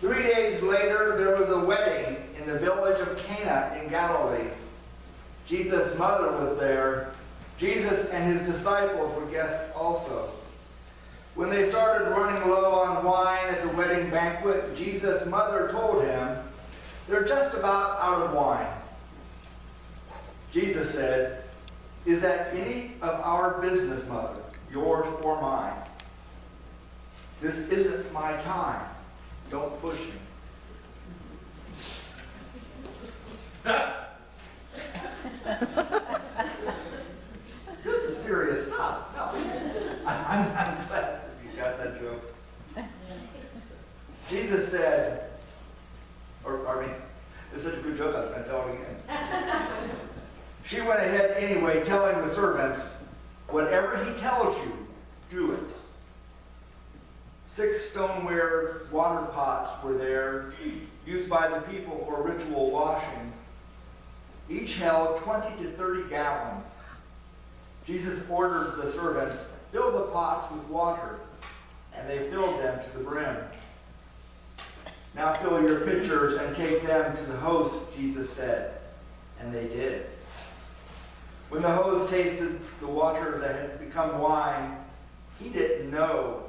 3 days later, there was a wedding in the village of Cana in Galilee. Jesus' mother was there. Jesus and his disciples were guests also. When they started running low on wine at the wedding banquet, Jesus' mother told him, "They're just about out of wine." Jesus said, "Is that any of our business, Mother, yours or mine? This isn't my time. Don't push me." This is serious stuff. No, I'm glad you got that joke. Jesus said, it's such a good joke, I was going to tell it again. She went ahead anyway, telling the servants, "Whatever he tells you, do it." 6 stoneware water pots were there, used by the people for ritual washing. Each held 20 to 30 gallons. Jesus ordered the servants, "Fill the pots with water," and they filled them to the brim. "Now fill your pitchers and take them to the host," Jesus said, and they did. When the host tasted the water that had become wine, he didn't know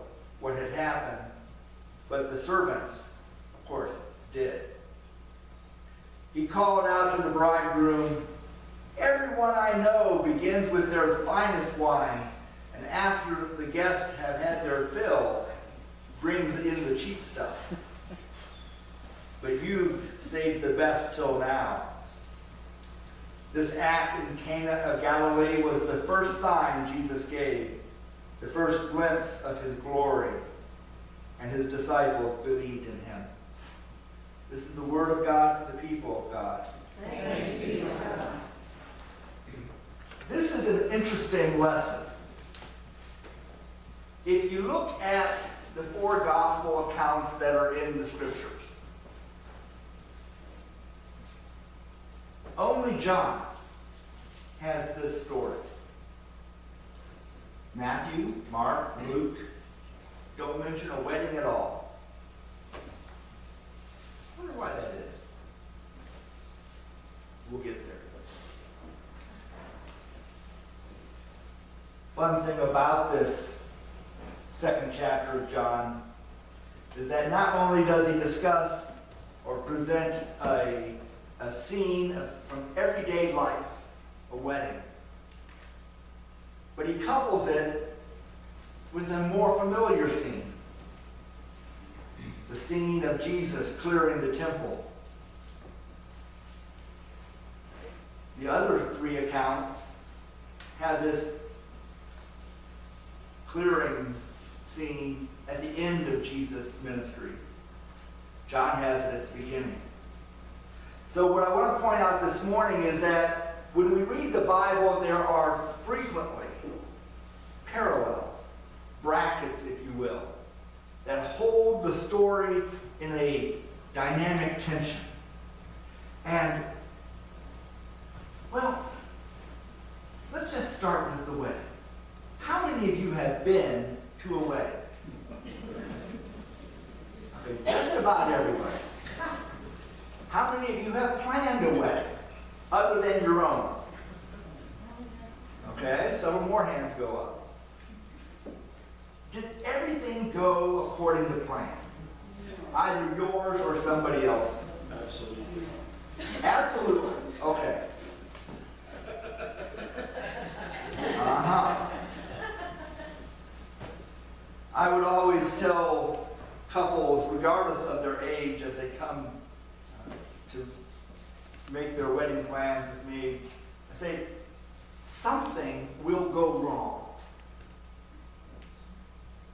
what had happened, but the servants, of course, did. He called out to the bridegroom, "Everyone I know begins with their finest wine, and after the guests have had their fill, brings in the cheap stuff. But you've saved the best till now." This act in Cana of Galilee was the first sign Jesus gave, the first glimpse of his glory, and his disciples believed in him. This is the word of God for the people of God. Thanks be to God. This is an interesting lesson. If you look at the 4 gospel accounts that are in the scriptures, only John has this story. Matthew, Mark, Luke don't mention a wedding at all. I wonder why that is. We'll get there. Fun thing about this 2nd chapter of John is that not only does he discuss or present a scene from everyday life, a wedding, but he couples it with a more familiar scene, the scene of Jesus clearing the temple. The other 3 accounts have this clearing scene at the end of Jesus' ministry. John has it at the beginning. So what I want to point out this morning is that when we read the Bible, there are frequently parallels, brackets, if you will, that hold the story in a dynamic tension. And, well, let's just start with the wedding. How many of you have been to a wedding? Okay, just about everybody. How many of you have planned a wedding other than your own? Okay, several more hands go up. Did everything go according to plan? Either yours or somebody else's? Absolutely. Absolutely. Okay. Uh-huh. I would always tell couples, regardless of their age, as they come to make their wedding plans with me, I say, something will go wrong.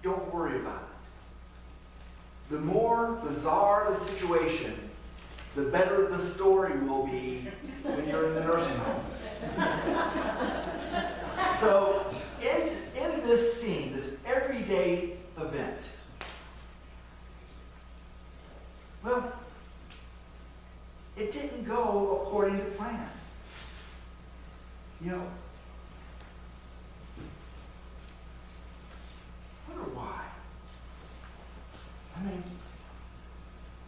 Don't worry about it. The more bizarre the situation, the better the story will be when you're in the nursing home. So, in this scene, this everyday event, well, it didn't go according to plan. You know, I wonder why. I mean,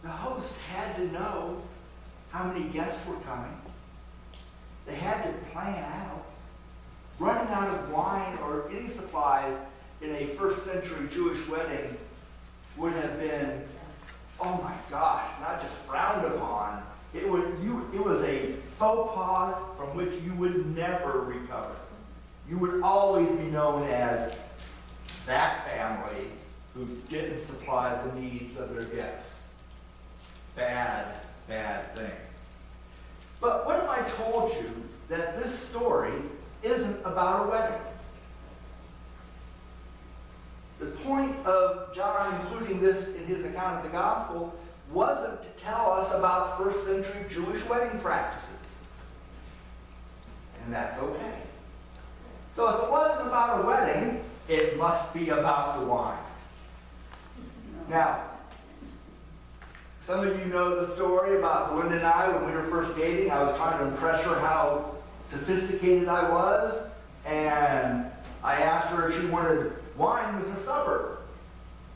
the had to know how many guests were coming. They had to plan out. Running out of wine or any supplies in a first century Jewish wedding would have been, oh my gosh, not just frowned upon. It was a faux pas from which you would never recover. You would always be known as that family who didn't supply the needs of their guests. Bad, bad thing. But what if I told you that this story isn't about a wedding? The point of John including this in his account of the gospel wasn't to tell us about first century Jewish wedding practices. And that's okay. So if it wasn't about a wedding, it must be about the wine. Now, some of you know the story about Belinda and I when we were first dating. I was trying to impress her how sophisticated I was, and I asked her if she wanted wine with her supper.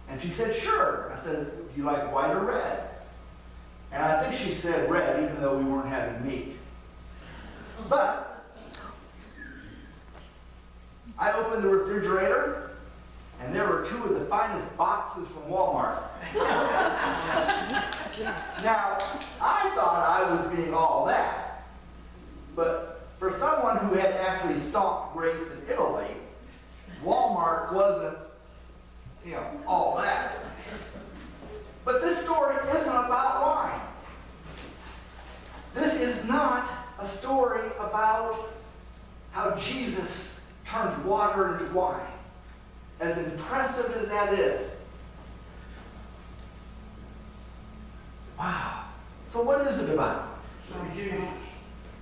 And she said, sure. I said, do you like white or red? And I think she said red, even though we weren't having meat. But I opened the refrigerator, and there were two of the finest boxes from Walmart. Now, I thought I was being all that. But for someone who had actually stocked grapes in Italy, Walmart wasn't, all that. But this story isn't about wine. This is not a story about how Jesus turns water into wine. As impressive as that is. Wow. So what is it about? Say Jesus.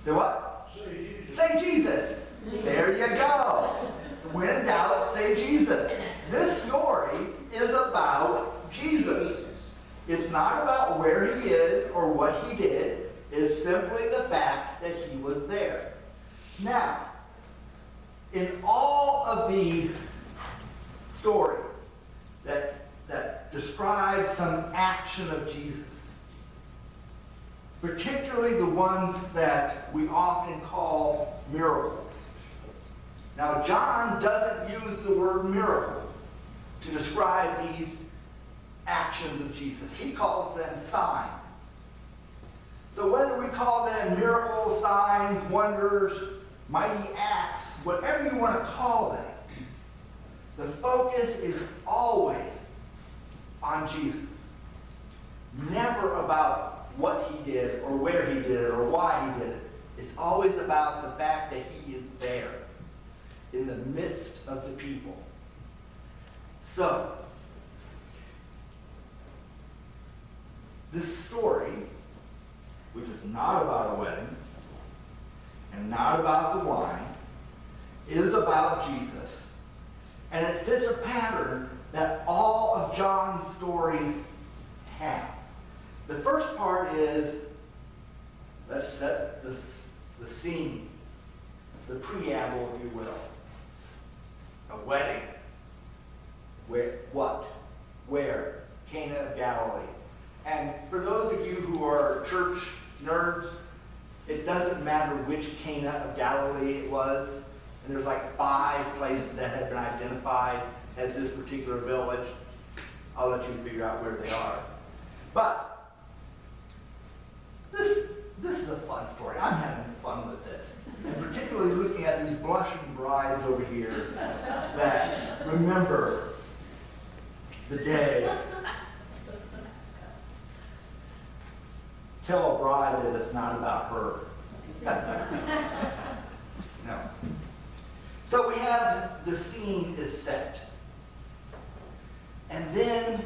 The what? Say Jesus. Say Jesus. There you go. When in doubt, say Jesus. This story is about Jesus. It's not about where he is or what he did. It's simply the fact that he was there. Now, in all of the stories that describe some action of Jesus, particularly the ones that we often call miracles. Now, John doesn't use the word miracle to describe these actions of Jesus. He calls them signs. So whether we call them miracles, signs, wonders, mighty acts, whatever you want to call them, the focus is always on Jesus. Never about what he did or where he did it or why he did it. It's always about the fact that he is there in the midst of the people. So, this story, which is not about a wedding and not about the wine, is about Jesus. And it fits a pattern that all of John's stories have. The first part is, let's set the scene, the preamble, if you will. A wedding. Where? What? Where? Cana of Galilee. And for those of you who are church nerds, it doesn't matter which Cana of Galilee it was. And there's like 5 places that have been identified as this particular village. I'll let you figure out where they are. But this is a fun story. I'm having fun with this. And particularly looking at these blushing brides over here that remember the day. Tell a bride that it's not about her. No. So we have the scene is set. And then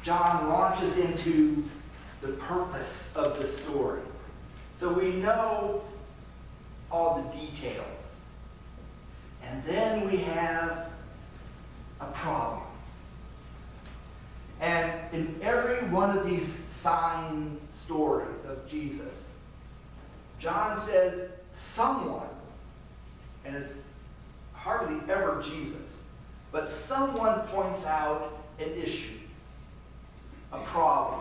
John launches into the purpose of the story. So we know all the details. And then we have a problem. And in every one of these sign stories of Jesus, John says someone, and it's hardly ever Jesus, but someone points out an issue, a problem,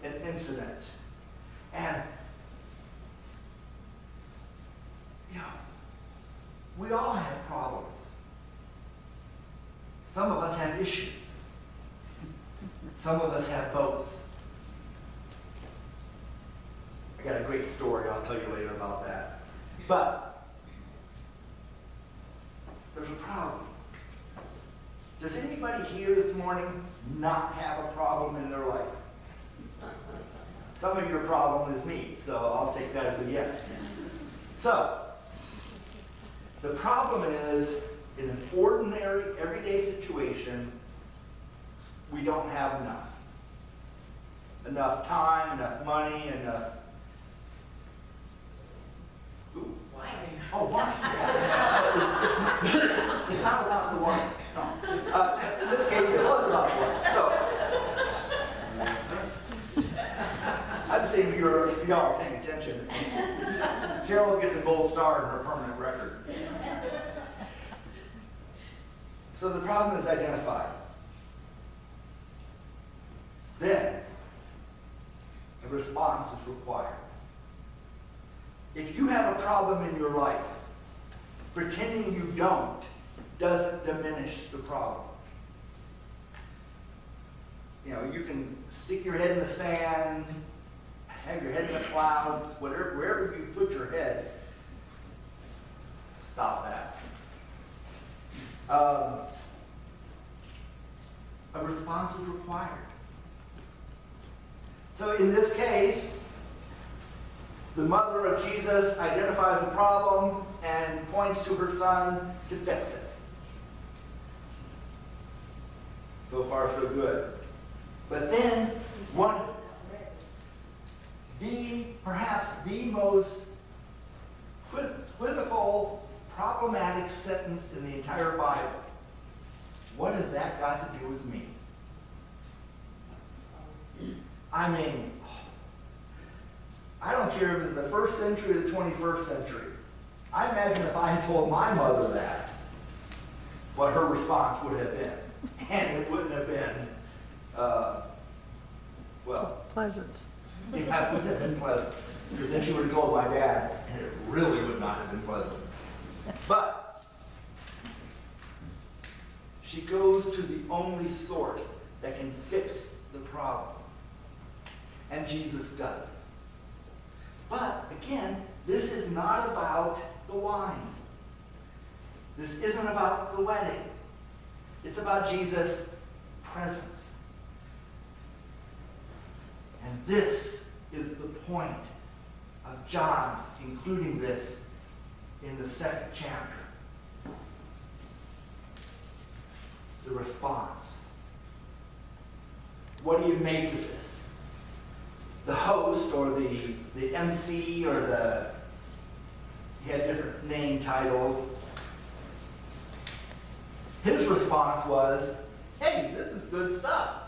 an incident. incident. And, we all have problems. Some of us have issues. Some of us have both. I got a great story I'll tell you later about that. But there's a problem. Does anybody here this morning not have a problem in their life? Some of your problem is me, so I'll take that as a yes. So, the problem is, in an ordinary, everyday situation, we don't have enough. Enough time, enough money, enough... Ooh. Wine. Oh, wine. Yeah. It's not about the wine. No. In this case, it was about the wine. So, I'd say if y'all are paying attention, Carol gets a gold star in her permanent record. So the problem is identified. Then, a response is required. If you have a problem in your life, pretending you don't doesn't diminish the problem. You can stick your head in the sand, have your head in the clouds, wherever you put your head, stop that. A response is required. So in this case, the mother of Jesus identifies the problem and points to her son to fix it. So far, so good. But then, perhaps the most quizzical, problematic sentence in the entire Bible. What has that got to do with me? I mean, I don't care if it's the 1st century or the 21st century. I imagine if I had told my mother that, what her response would have been. And it wouldn't have been, pleasant. Yeah, it wouldn't have been pleasant. Because then she would have told my dad, and it really would not have been pleasant. But she goes to the only source that can fix the problem. And Jesus does. But, again, this is not about the wine. This isn't about the wedding. It's about Jesus' presence. And this is the point of John's including this in the 2nd chapter. The response. What do you make of this? The host or the MC or he had different name titles. His response was, hey, this is good stuff.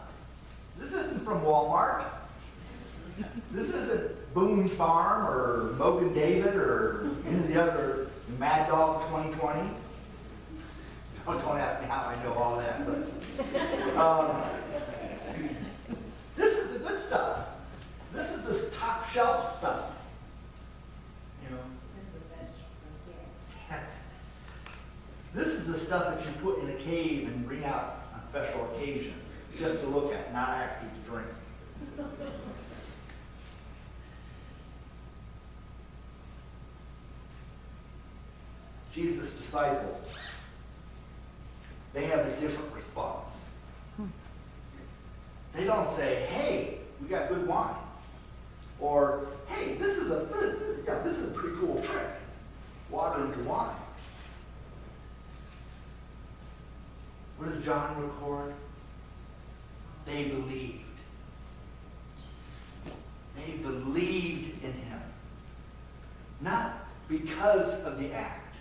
This isn't from Walmart. This isn't Boone's Farm or Mogan David or any of the other Mad Dog 2020. Don't ask me how I know all that, but this is the good stuff. This is the top shelf stuff. This is the stuff that you put in a cave and bring out on special occasion, just to look at, not actually to drink. Jesus' disciples, they have a different response. They don't say, hey, we got good wine. Or, hey, this is a pretty cool trick. Water into wine. What does John record? They believed. They believed in him. Not because of the act,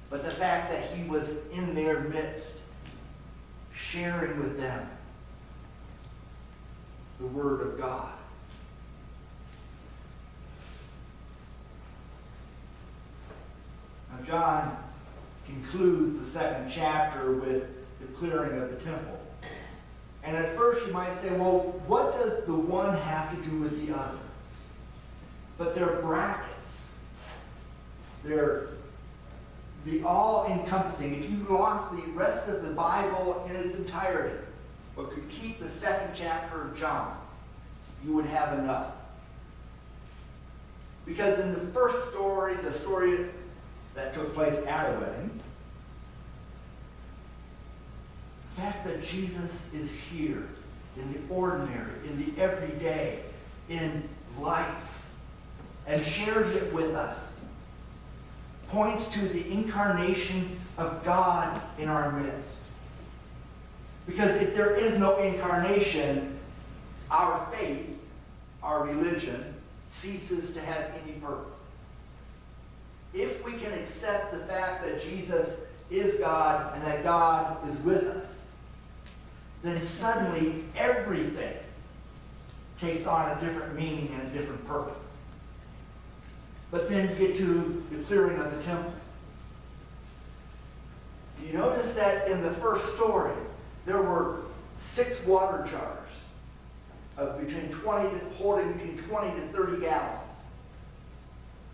but the fact that he was in their midst, sharing with them the Word of God. Now, John concludes the 2nd chapter with the clearing of the temple. And at first you might say, well, what does the one have to do with the other? But they're brackets. They're the all-encompassing. If you lost the rest of the Bible in its entirety, but could keep the second chapter of John, you would have enough. Because in the first story, the story that took place at a wedding, the fact that Jesus is here in the ordinary, in the everyday, in life, and shares it with us, points to the incarnation of God in our midst. Because if there is no incarnation, our faith, our religion, ceases to have any purpose. If we can accept the fact that Jesus is God and that God is with us, then suddenly everything takes on a different meaning and a different purpose. But then you get to the clearing of the temple. Do you notice that in the first story, there were 6 water jars of holding between 20 to 30 gallons.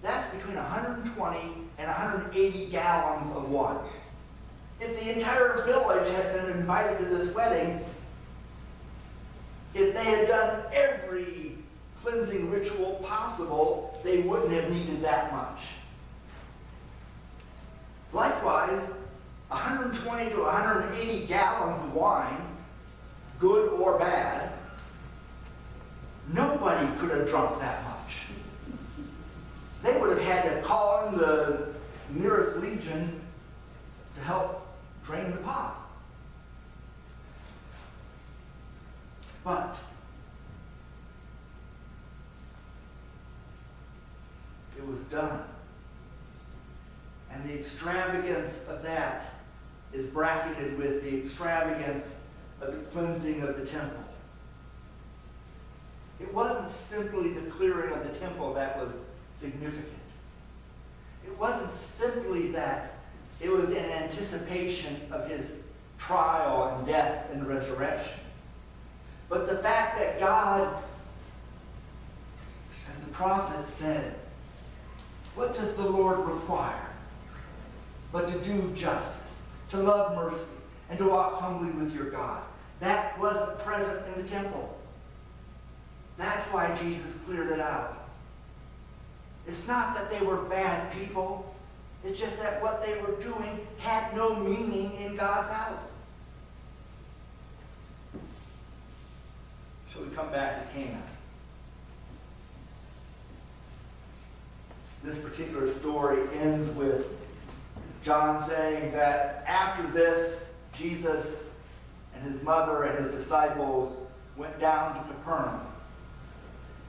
That's between 120 and 180 gallons of water. If the entire village had been invited to this wedding, if they had done every cleansing ritual possible, they wouldn't have needed that much. Likewise, 120 to 180 gallons of wine, good or bad, nobody could have drunk that much. They would have had to call in the nearest legion to help drain the pot. But it was done. And the extravagance of that is bracketed with the extravagance of the cleansing of the temple. It wasn't simply the clearing of the temple that was significant. It wasn't simply that it was in anticipation of his trial and death and resurrection. But the fact that God, as the prophet said, what does the Lord require? But to do justice, to love mercy, and to walk humbly with your God. That wasn't present in the temple. That's why Jesus cleared it out. It's not that they were bad people. It's just that what they were doing had no meaning in God's house. So we come back to Cana. This particular story ends with John saying that after this, Jesus and his mother and his disciples went down to Capernaum.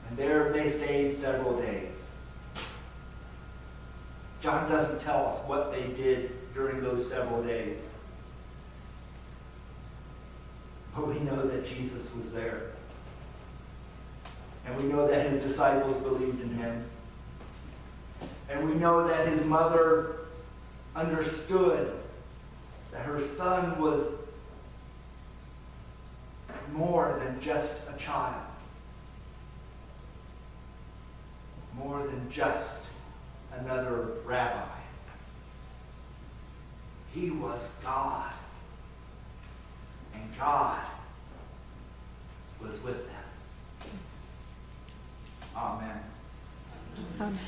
And there they stayed several days. John doesn't tell us what they did during those several days. But we know that Jesus was there. And we know that his disciples believed in him. And we know that his mother understood that her son was more than just a child. More than just another rabbi. He was God. And God was with them. Amen. Amen.